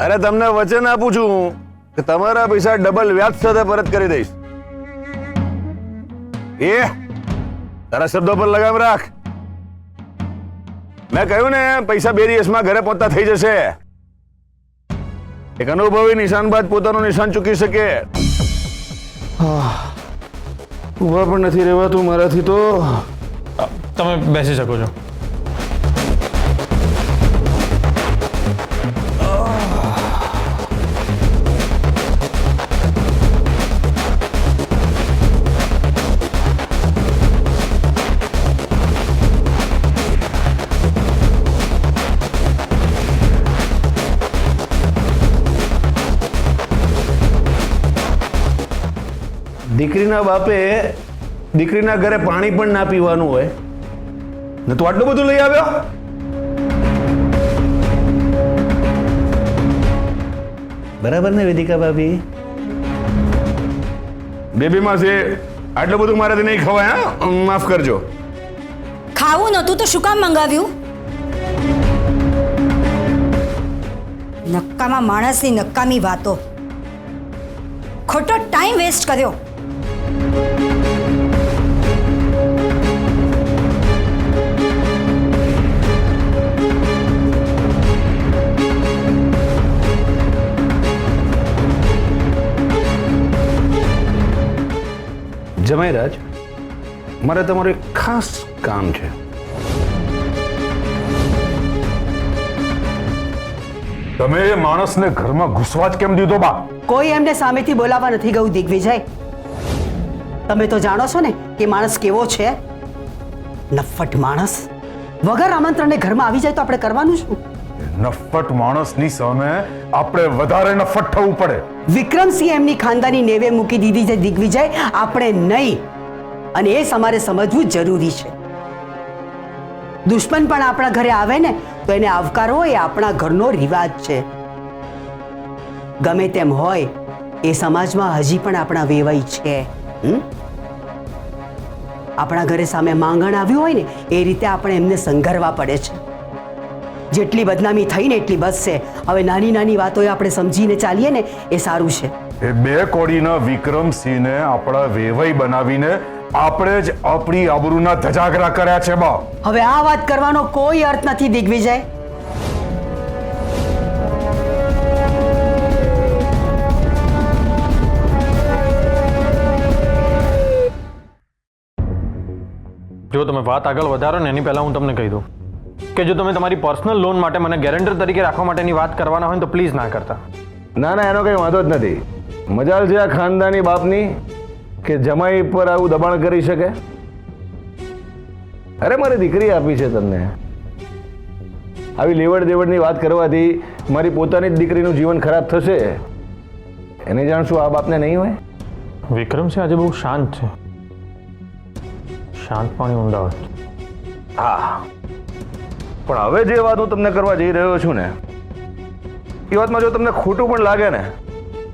અરે તમને વચન આપું છું કે તમારા પૈસા ડબલ વ્યાજ સાથે પરત કરી દઈશ. એ તારા શબ્દો પર લગામ રાખ. મેં કહ્યું ને પૈસા 2 દિવસમાં ઘરે પહોંચતા થઈ જશે. એક અનુભવી નિશાનબાજ પોતાનું નિશાન ચૂકી શકે. ઉભા પણ નથી રહેવાતું મારાથી તો. તમે બેસી શકો છો. દીકરીના બાપે દીકરીના ઘરે પાણી પણ ના પીવાનું હોય ને તું આટલું બધું લઈ આવ્યો. બરાબર ને વેદિકા ભાભી? બેબી માં છે આટલું બધું મારાથી નહીં ખવાય. હા, માફ કરજો. ખાવું નતું તો શું કામ મંગાવ્યું? નક્કામા માણસની નક્કામી વાતો, ખોટો ટાઈમ વેસ્ટ કર્યો. જમાઈરાજ, મારે તમારું એક ખાસ કામ છે. તમે એ માણસને ઘરમાં ઘૂસવા જ કેમ દીધો બા? કોઈ એમને સામેથી બોલાવવા નથી ગયું દિગ્વિજય. તમે તો જાણો છો ને કે માણસ કેવો છે. નફ્ફટ માણસ. વગર આમંત્રણે ઘરમાં આવી જાય તો આપણે કરવાનું શું? નફ્ફટ માણસની સામે આપણે વધારે નફ્ફટ થવું પડે. વિક્રમસિંહ એમની ખાનદાની નેવે મૂકી દીધી છે દિગ્વિજય, આપણે નહીં. અને એ તમારે સમજવું જરૂરી છે. દુશ્મન પણ આપણા ઘરે આવે ને તો એને આવકારવો એ આપણા ઘરનો રિવાજ છે. ગમે તેમ હોય એ સમાજમાં હજી પણ આપણા વેવાઈ છે. આપણા ઘરે સામે માંગણ આવ્યું હોય ને એ રીતે આપણે એમને સંઘરવા પડે છે. જેટલી બદનામી થઈ ને એટલી બસ છે. હવે નાની નાની વાતોએ આપણે સમજીને ચાલીએ ને એ સારું છે. એ 2 કોડીના વિક્રમસિંહને આપણા વેવાઈ બનાવીને આપણે જ આપણી આબરૂના ધજાગરા કર્યા છે બા. હવે આ વાત કરવાનો કોઈ અર્થ નથી દિગ્વિજય. જો તમે વાત આગળ વધારો ને એની પહેલા હું તમને કહી દઉં કે જો તમે તમારી પર્સનલ લોન માટે મને ગેરંટર તરીકે રાખવા માટેની વાત કરવાના હોય તો પ્લીઝ ના કરતા. ના ના, એનો કઈ વાંધો જ નથી. મજાલ છે આ ખાનદાની બાપની કે જમાઈ પર આવું દબાણ કરી શકે. અરે મારી દીકરી આપી છે તમને. આવી લેવડ દેવડની વાત કરવાથી મારી પોતાની જ દીકરીનું જીવન ખરાબ થશે. એને જાણ શું આ બાપને નહીં હોય? વિક્રમસિંહ આજે બહુ શાંત છે. શાંત પાણી ઊંડા હોય. હા, પણ હવે જે વાત હું તમને કરવા જઈ રહ્યો છું ને એ વાતમાં જો તમને ખોટું પણ લાગે ને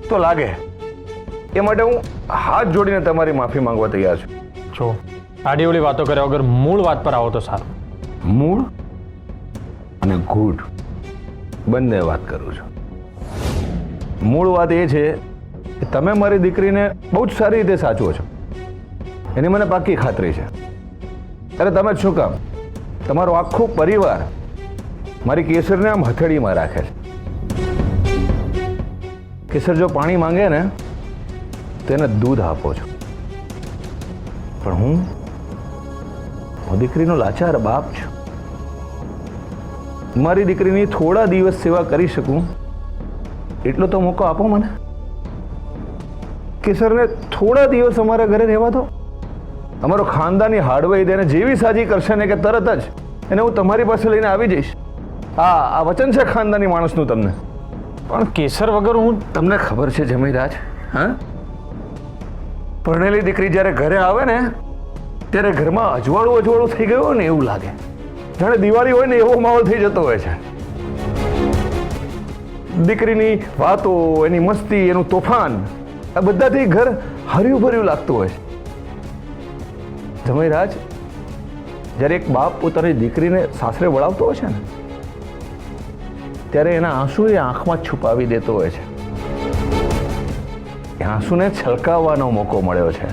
તો લાગે. એ માટે હું હાથ જોડીને તમારી માફી માંગવા તૈયાર છું. જો આડીઅવળી વાતો કર્યા વગર મૂળ વાત પર આવો તો સારું. મૂળ અને ગૂઢ બંને વાત કરું છું. મૂળ વાત એ છે કે તમે મારી દીકરીને બહુ જ સારી રીતે સાચવો છો, એની મને પાક્કી ખાતરી છે. અરે તમે જ શું કામ, તમારો આખો પરિવાર મારી કેસરને આમ હથેળીમાં રાખે છે. કેસર જો પાણી માંગે ને તો એને દૂધ આપો છો, પણ હું દીકરીનો લાચાર બાપ છું. મારી દીકરીની થોડા દિવસ સેવા કરી શકું એટલો તો મોકો આપો મને. કેસરને થોડા દિવસ અમારા ઘરે રહેવા દો. અમારો ખાનદાની હાડવાઈ તેને જેવી સાજી કરશે ને કે તરત જ એને હું તમારી પાસે લઈને આવી જઈશ. આ વચન છે ખાનદાની માણસનું તમને. પણ કેસર વગર હું... તમને ખબર છે જમીરાજ, હા, પરણેલી દીકરી જ્યારે ઘરે આવે ને ત્યારે ઘરમાં અજવાળું થઈ ગયું ને એવું લાગે. જાણે દિવાળી હોય ને એવો માહોલ થઈ જતો હોય છે. દીકરીની વાતો, એની મસ્તી, એનું તોફાન, આ બધાથી ઘર હર્યું ભર્યું લાગતું હોય છે. જમાઈરાજ, જ્યારે એક બાપ પોતાની દીકરીને સાસરે વળાવતો હોય છે ને ત્યારે એના આંસુ એ આંખમાં જ છુપાવી દેતો હોય છે. એ આંસુને છલકાવવાનો મોકો મળ્યો છે.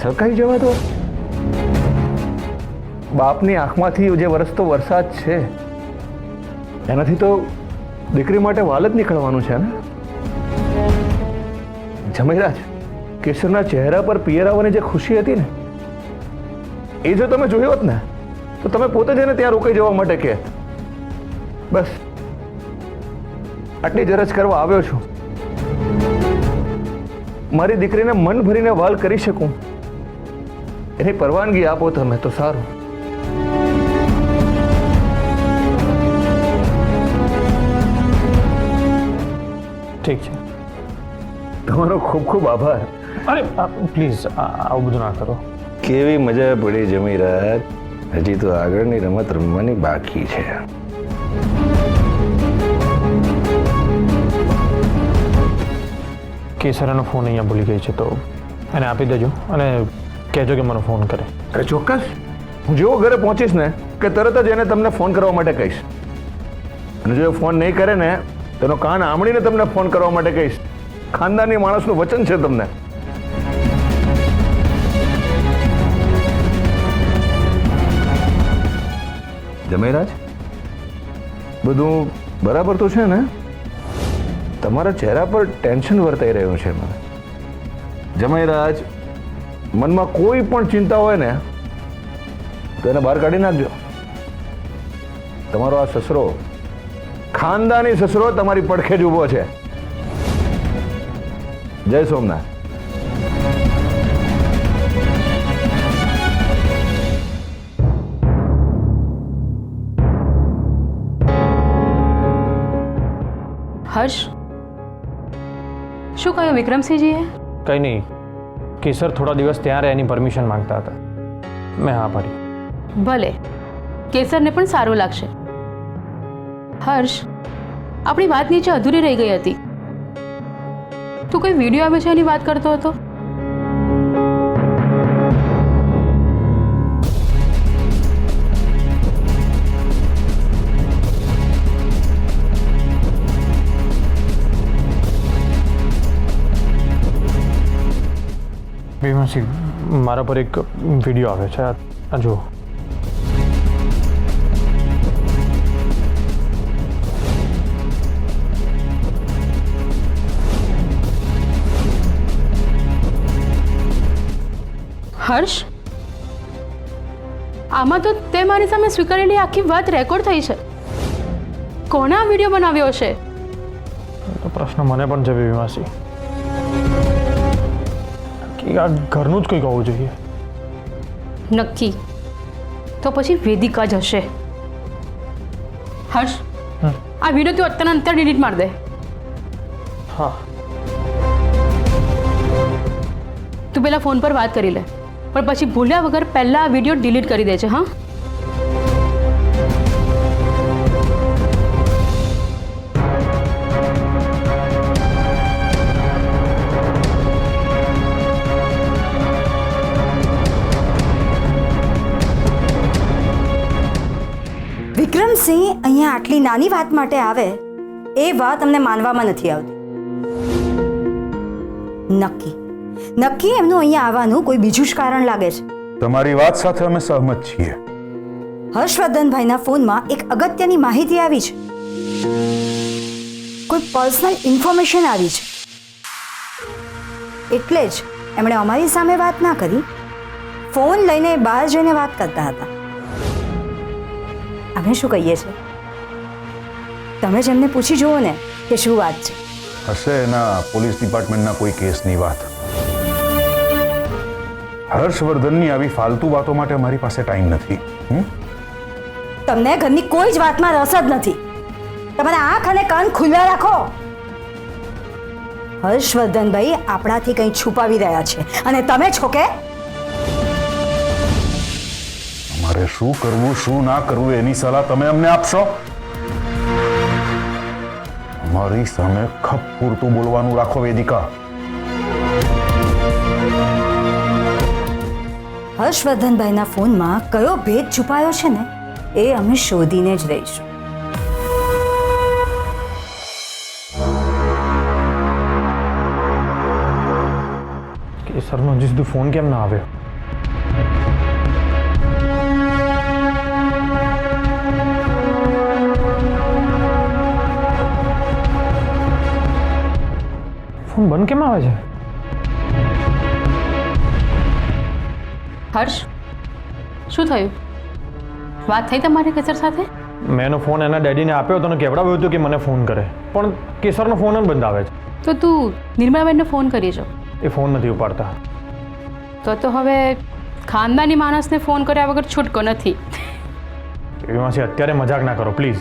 છલકાઈ જવા દો. બાપની આંખમાંથી જે વરસતો વરસાદ છે એનાથી તો દીકરી માટે વાલ જ નીકળવાનું છે ને. જમીરાજ, કેસરના ચહેરા પર પિયર આવવાની જે ખુશી હતી ને, એ જો તમે જોયો હોત ને તો તમે પોતે જ એને ત્યાં રોકાઈ જવા માટે કહે. બસ આટલી જ અરજ કરવા આવ્યો છું. મારી દીકરીને મન ભરીને વાલ કરી શકું એની પરવાનગી આપો તમે તો સારું. ઠીક છે. તમારો ખૂબ ખૂબ આભાર. અરે પ્લીઝ આવું બધું ના કરો. કેવી મજા પડી જમીરાજ. હજી તો આગળની રમત રમવાની બાકી છે. કેસરાનો ફોન અહીંયા ભૂલી ગઈ છે તો એને આપી દેજો અને કહેજો કે મને ફોન કરે. અરે ચોક્કસ. હું જેવો ઘરે પહોંચીશ ને કે તરત જ એને તમને ફોન કરવા માટે કહીશ. અને જો એ ફોન નહીં કરે ને તેનો કાન આમળીને તમને ફોન કરવા માટે કહીશ. ખાનદાની માણસનું વચન છે તમને. જમીરાજ, બધું બરાબર તો છે ને? તમારા ચહેરા પર ટેન્શન વર્તાઈ રહ્યું છે મને. જમીરાજ, મનમાં કોઈ પણ ચિંતા હોય ને તો એને બહાર કાઢી નાખજો. તમારો આ સસરો, ખાનદાની સસરો તમારી પડખે જ ઊભો છે. જય સોમનાથ. હર્ષ, શું કહ્યું વિક્રમસિંહજીએ? કંઈ નહીં, કેસર થોડા દિવસ ત્યાં રહે એની પરમિશન માંગતા હતા. મેં હા પાડી. ભલે, કેસરને પણ સારું લાગશે. હર્ષ, આપણી વાત નીચે અધૂરી રહી ગઈ હતી. તું કોઈ વિડીયો આવે છે એની વાત કરતો હતો. વિમર્શી, મારા પર એક વિડીયો આવે છે, આ જુઓ. હર્ષ, આમાં તો તે મારી સામે સ્વીકારેલી આખી વાત રેકોર્ડ થઈ છે. કોણે આ વિડીયો બનાવ્યો હશે? તો પ્રશ્ન મને પણ છે વિમર્શી. આ ઘરનું જ કંઈક હોવું જોઈએ. નક્કી તો પછી વેદિકા જ હશે. હર્ષ, આ વિડીયો તું અત્યારે અંતર ડિલીટ માર દે. હા. તું પેલા ફોન પર વાત કરી લે, પણ પછી ભૂલ્યા વગર પહેલા આ વિડીયો ડિલીટ કરી દે છે. હા, વિક્રમસિંહ અહીંયા આટલી નાની વાત માટે આવે એ વાત અમને માનવામાં નથી આવતી. નક્કી એમનું અહીંયા આવવાનું કોઈ બીજું જ કારણ લાગે છે. તમારી વાત સાથે અમે સહમત છીએ. હર્ષવર્ધનભાઈના ફોનમાં એક અગત્યની માહિતી આવી છે. કોઈ પર્સનલ ઇન્ફોર્મેશન આવી છે. એટલે જ એમણે અમારી સામે વાત ના કરી, ફોન લઈને બહાર જઈને વાત કરતા હતા. અમે શું કહીએ છીએ, તમે જ એમને પૂછી જુઓ ને કે શું વાત છે. હશે એના પોલીસ ડિપાર્ટમેન્ટના કોઈ કેસની વાત. હર્ષવર્ધનની આવી ફાલતુ વાતો માટે અમારી પાસે ટાઈમ નથી. તમને ઘરની કોઈ જ વાતમાં રસ જ નથી. તમારા આંખ અને કાન ખુલ્લા રાખો. હર્ષવર્ધનભાઈ આપણાથી કંઈ છુપાવી રહ્યા છે અને તમે છો કે અમારે શું કરવું શું ના કરવું એની સલાહ તમે અમને આપશો. અમારી સામે ખપ પૂરતું બોલવાનું રાખો વેદિકા. હર્ષવર્ધનભાઈના ફોનમાં કયો ભેદ છુપાયો છે ને એ અમે શોધીને જ રહીશું. સરનો હજી સુધી ફોન કેમ ના આવ્યો? ફોન બંધ કેમ આવે છે? હર્ષ, શું થયું? વાત થઈ તમારી કેસર સાથે? મેં એનો ફોન એના ડેડીને આપ્યો હતો ને કહેવડાવ્યું હતું કે મને ફોન કરે, પણ કેસરનો ફોન જ બંધ આવે છે. તો તું નિર્મળાબેનને ફોન કરી જો. એ ફોન નથી ઉપાડતા. તો હવે ખાનદાની માણસને ફોન કર્યા વગર છૂટકો નથી. એમાંથી અત્યારે મજાક ના કરો પ્લીઝ.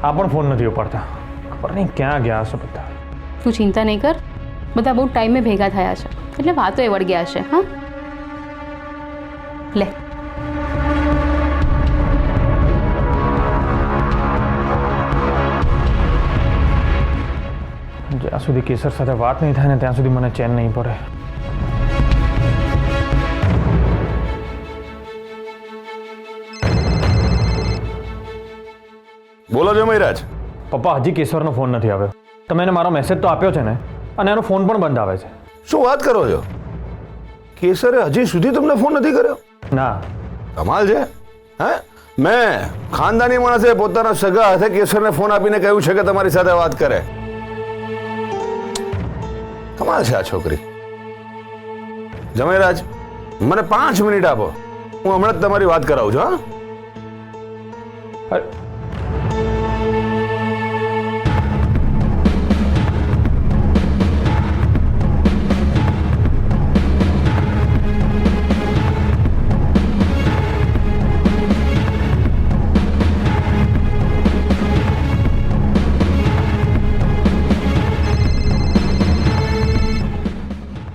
આ પણ ફોન નથી ઉપાડતા. ખબર નહીં ક્યાં ગયા હશે બધા. તું ચિંતા નહીં કર, બધા બહુ ટાઈમે ભેગા થયા છે એટલે વાતો એ વળગ્યા હશે. હા, લે. જ્યાં સુધી કેસર સાથે વાત નહીં થાય ને ત્યાં સુધી મને ચેન નહીં પડે. બોલો જમાઈરાજ. પપ્પા, હજી કેશવરનો ફોન નથી આવ્યો. તમે એને મારો મેસેજ તો આપ્યો છે ને, અને એનો ફોન પણ બંધ આવે છે. શું વાત કરો છો? કેસરે હજી સુધી તમને ફોન નથી કર્યો? ના. કમાલ છે. હે, મેં ખાનદાની માણસે પોતાના સગા હાથે કેસરને ફોન આપીને કહ્યું છે કે તમારી સાથે વાત કરે. કમાલ છે આ છોકરી. જમાઈરાજ, મને 5 મિનિટ આપો, હું હમણાં જ તમારી વાત કરાવું છું. હા,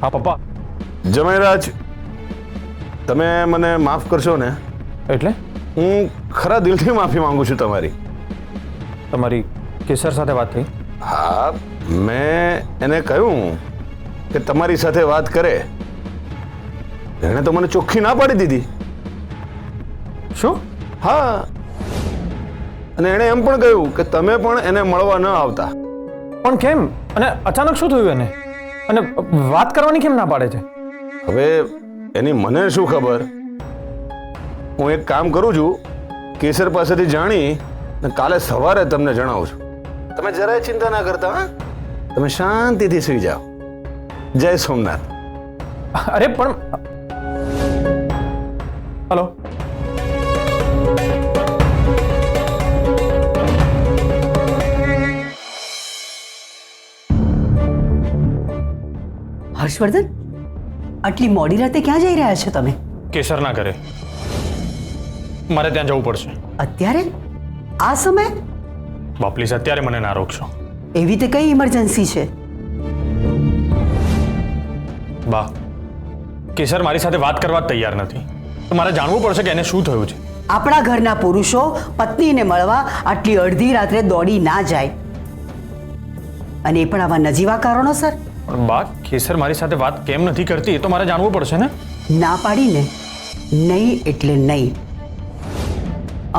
હા પપ્પા. જમાઈરાજ, તમે મને માફ કરશો ને? એટલે હું ખરા દિલથી માફી માંગુ છું તમારી. તમારી કેસર સાથે વાત થઈ? હા, મેં એને કહ્યું કે તમારી સાથે વાત કરે. એણે તો મને ચોખ્ખી ના પાડી દીધી. શું? હા, અને એણે એમ પણ કહ્યું કે તમે પણ એને મળવા ન આવતા. પણ કેમ? અને અચાનક શું થયું એને? અને વાત કરવાની કેમ ના પાડે છે? હવે એની મને શું ખબર. હું એક કામ કરું છું, કેસર પાસેથી જાણી અને કાલે સવારે તમને જણાવું છું. તમે જરાય ચિંતા ના કરતા. હા, તમે શાંતિથી સુઈ જાઓ. જય સોમનાથ. અરે પણ હલો. હર્ષવર્ધન, આટલી મોડી રાતે ક્યાં જઈ રહ્યા છો તમે? કેસર ના કરે, મારે ત્યાં જવું પડશે. અત્યારે આ સમયે? બા પ્લીઝ અત્યારે મને ના રોકશો. એવી તે કઈ ઇમરજન્સી છે? બા, કેસર મારી સાથે વાત કરવા જ તૈયાર નથી. તો મારે જાણવું પડશે કે એને શું થયું છે. આપણા ઘરના પુરુષો પત્નીને મળવા આટલી અડધી રાત્રે દોડી ના જાય, અને એ પણ આવા નજીવા કારણોસર. પણ બા, કેસર મારી સાથે વાત કેમ નથી કરતી એ તો મારે જાણવું પડશે ને. ના પાડીને નહીં એટલે નહીં.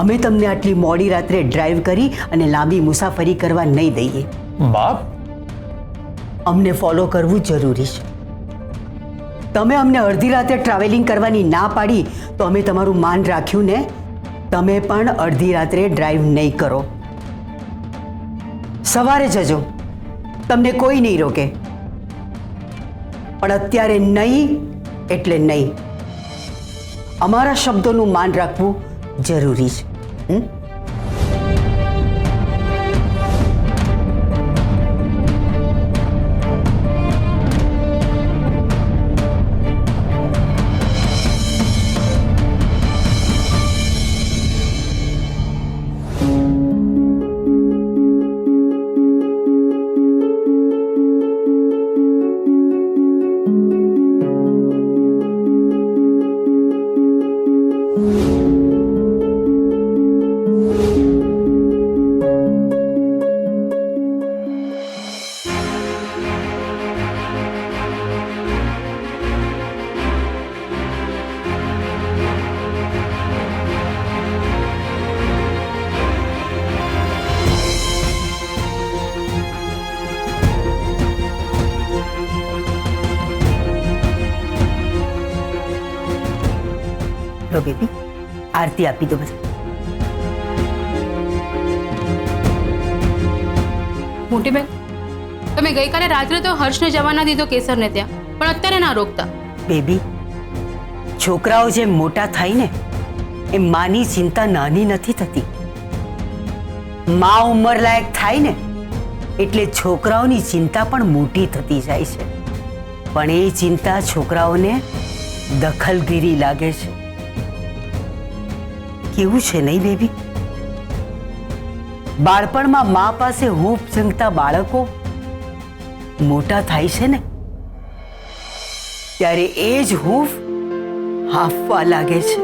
અમે તમને આટલી મોડી રાત્રે ડ્રાઈવ કરી અને લાંબી મુસાફરી કરવા નહીં દઈએ. બાપ, અમને ફોલો કરવું જરૂરી છે. તમે અમને અડધી રાતે ટ્રાવેલિંગ કરવાની ના પાડી તો અમે તમારું માન રાખ્યું ને. તમે પણ અડધી રાત્રે ડ્રાઈવ નહીં કરો. સવારે જજો, તમને કોઈ નહીં રોકે. પણ અત્યારે નહીં એટલે નહીં. અમારા શબ્દોનું માન રાખવું જરૂરી છે. લો બેબી, આરતી આપી દો બધા. મોટી બેન, તમે ગઈકાલે રાત્રે તો હર્ષને જવા ના દીધો કેસરને ત્યાં, પણ અત્યારે ના રોકતા. બેબી, છોકરાઓ જેમ મોટા થાય ને એમ માની ચિંતા નાની નથી થતી. મા ઉંમર લાયક થાય ને એટલે છોકરાઓની ચિંતા પણ મોટી થતી જાય છે. પણ એ ચિંતા છોકરાઓને દખલગીરી લાગે છે. કેવું છે નહીં બેબી? બાળપણમાં મા પાસે હૂંફ ઝંખતા બાળકો મોટા થાય છે ને ત્યારે એ જ હૂંફ હાંફવા લાગે છે.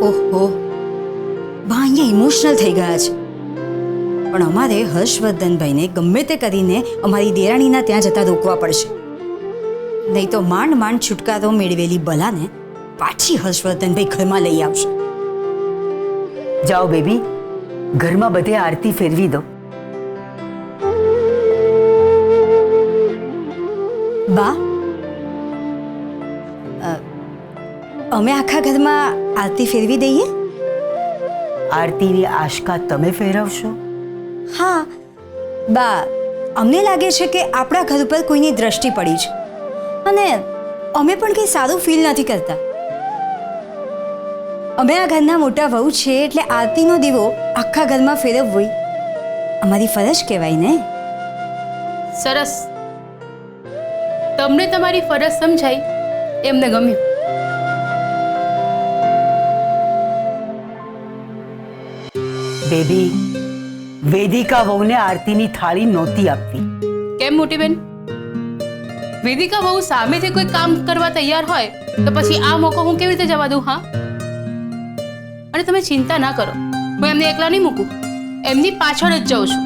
ઓહો, બા અહીંયા ઇમોશનલ થઈ ગયા છે. પણ અમારે હર્ષવર્ધનભાઈને ગમે તે કરીને અમારી દેરાણીના ત્યાં જતા રોકવા પડશે. નહીં તો માંડ માંડ છુટકારો મેળવેલી બલાને પાછી હર્ષવર્ધનભાઈ ઘરમાં લઈ આવશે. જાઓ બેબી, ઘરમાં બધે આરતી ફેરવી દો. બા, અમે આખા ઘરમાં આરતી ફેરવી દઈએ? આરતીની આશકા તમે ફેરવશો? હા બા, અમને લાગે છે કે આપણા ઘર ઉપર કોઈની દ્રષ્ટિ પડી છે અને અમે પણ કંઈ સારું ફીલ નથી કરતા. અમે આ ઘરના મોટા વહુ છે એટલે આરતીનો દીવો આખા ઘરમાં ફેરવવો અમારી ફરજ કહેવાય ને. સરસ, તમને તમારી ફરજ સમજાઈ, એમને ગમ્યું. બેબી, વેદિકા વહુને આરતીની થાળી નહોતી આપવી. કેમ મોટી બેન? વેદિકા બહુ સામેથી કોઈ કામ કરવા તૈયાર હોય તો પછી આ મોકો હું કેવી રીતે જવા દઉં? હા, અને તમે ચિંતા ના કરો, હું એમને એકલા નહીં મૂકું, એમની પાછળ જ જાઉં છું.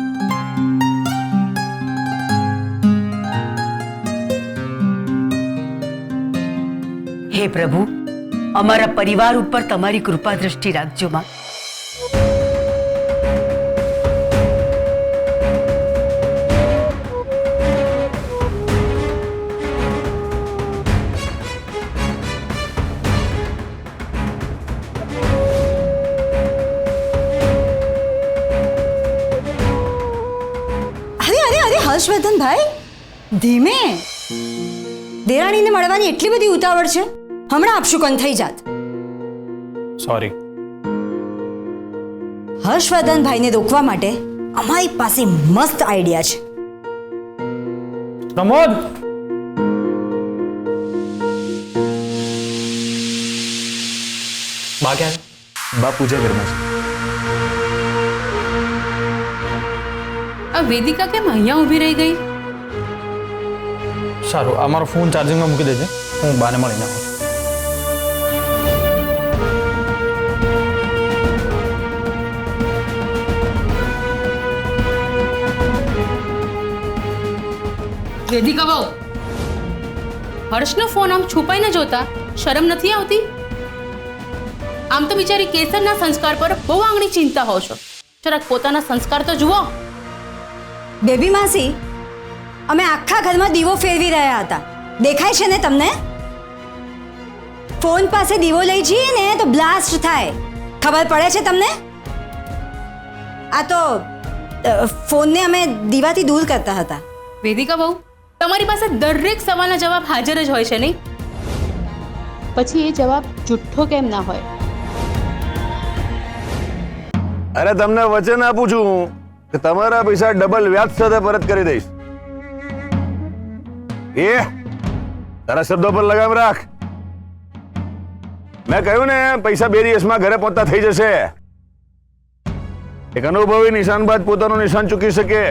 હે પ્રભુ, અમારા પરિવાર ઉપર તમારી કૃપા દ્રષ્ટિ રાખજો માં. હર્ષવર્ધનભાઈ, ધીમે. દેરાણીને મળવાની એટલી બધી ઉતાવળ છે? હમણાં આપશું કન થઈ જાત. સોરી. હર્ષવર્ધનભાઈને રોકવા માટે અમારી પાસે મસ્ત આઈડિયા છે. પ્રમોદ, બા ક્યાં? બા પૂજા ઘરમાં છે. આ વેદિકા કેમ અહીંયા ઊભી રહી ગઈ? સારું, આ મારો ફોન ચાર્જિંગમાં મૂકી દેજે, હું બાને મળીને આવું. વેદિકા બહુ, હર્ષનો ફોન આમ છુપાઈને જોતા શરમ નથી આવતી? આમ તો બિચારી કેસરના સંસ્કાર પર બહુ આંગળી ચિંતા હો છો, જરાક પોતાના સંસ્કાર તો જુઓ. બેબી માસી, અમે આખા ઘરમાં દીવો ફેરવી રહ્યા હતા, દેખાય છે ને તમને? ફોન પાસે દીવો લઈ જઈએ ને તો બ્લાસ્ટ થાય, ખબર પડે છે તમને? આ તો ફોનને અમે દીવાથી દૂર કરતા હતા. વેદિકા બહુ, તમારી પાસે દરેક સવાલના જવાબ હાજર જ હોય છે નહીં? પછી એ જવાબ જુઠ્ઠો કેમ ના હોય? અરે તમને વચન આપું છું કે તમારા પૈસા ડબલ વ્યાજ સાથે પરત કરી દઈશ. એ તારા શબ્દો પર લગામ રાખ. મેં કહ્યું ને, પૈસા 2 દિવસમાં ઘરે પહોંચતા થઈ જશે. એક અનુભવી નિશાનબાજ પોતાનું નિશાન ચૂકી શકે,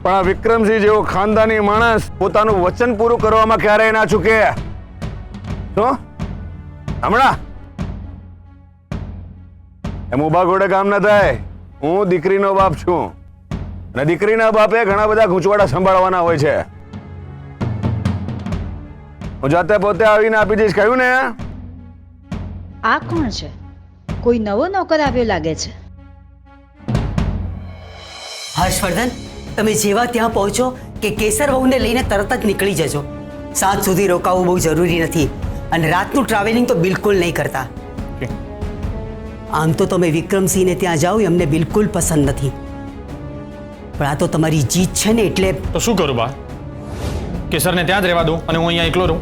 પણ આ વિક્રમસિંહ જેવો ખાનદાની માણસ પોતાનું વચન પૂરું કરવામાં ક્યારેય ના ચૂકે. તો હમણાં એમ ઉભા ઘોડે કામ ના થાય. હું દીકરીનો બાપ છું અને દીકરીના બાપે ઘણા બધા ગૂંચવાડા સંભાળવાના હોય છે. હું જાતે પોતે આવીને આપી દઈશ, કહ્યું ને. આ કોણ છે? કોઈ નવો નોકર આવ્યો લાગે છે. હર્ષવર્ધન, તમે જેવા ત્યાં પહોંચો કે કેસર વહુને લઈને તરત જ નીકળી જજો. સાંજ સુધી રોકાવું બહુ જરૂરી નથી અને રાતનું ટ્રાવેલિંગ તો બિલકુલ નહીં કરતા. આમ તો તમે વિક્રમસિંહને ત્યાં જાઓ એ અમને બિલકુલ પસંદ નથી, પણ આ તો તમારી જીત છે ને એટલે તો શું કરું બા? કેસરને ત્યાં જ રહેવા દો અને હું અહીંયા એકલો રહું?